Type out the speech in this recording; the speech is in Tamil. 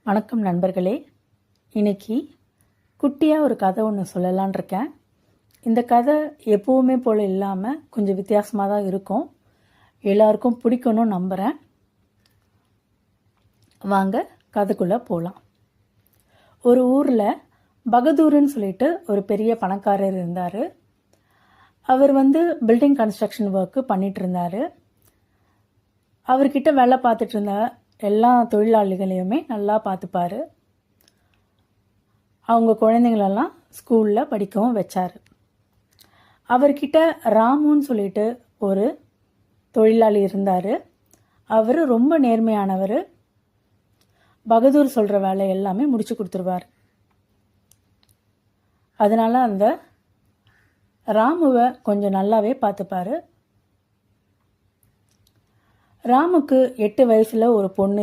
வணக்கம் நண்பர்களே. இன்னைக்கு குட்டியாக ஒரு கதை ஒன்று சொல்லலான் இருக்கேன். இந்த கதை எப்போவுமே போல் இல்லாமல் கொஞ்சம் வித்தியாசமாக தான் இருக்கும். எல்லாருக்கும் பிடிக்கணும்னு நம்புகிறேன். வாங்க கதைக்குள்ளே போகலாம். ஒரு ஊரில் பகதூர்னு சொல்லிட்டு ஒரு பெரிய பணக்காரர் இருந்தார். அவர் பில்டிங் கன்ஸ்ட்ரக்ஷன் ஒர்க்கு பண்ணிகிட்டு இருந்தார். அவர்கிட்ட வேலை பார்த்துட்டு இருந்த எல்லா தொழிலாளிகளையுமே நல்லா பார்த்துப்பார். அவங்க குழந்தைங்களெல்லாம் ஸ்கூலில் படிக்கவும் வச்சார். அவர்கிட்ட ராமுன்னு சொல்லிட்டு ஒரு தொழிலாளி இருந்தார். அவர் ரொம்ப நேர்மையானவர். பகதூர் சொல்கிற வேலை எல்லாமே முடிச்சு கொடுத்துருவார். அதனால் அந்த ராமுவை கொஞ்சம் நல்லாவே பார்த்துப்பார். ராமுக்கு 8 வயசில் ஒரு பொண்ணு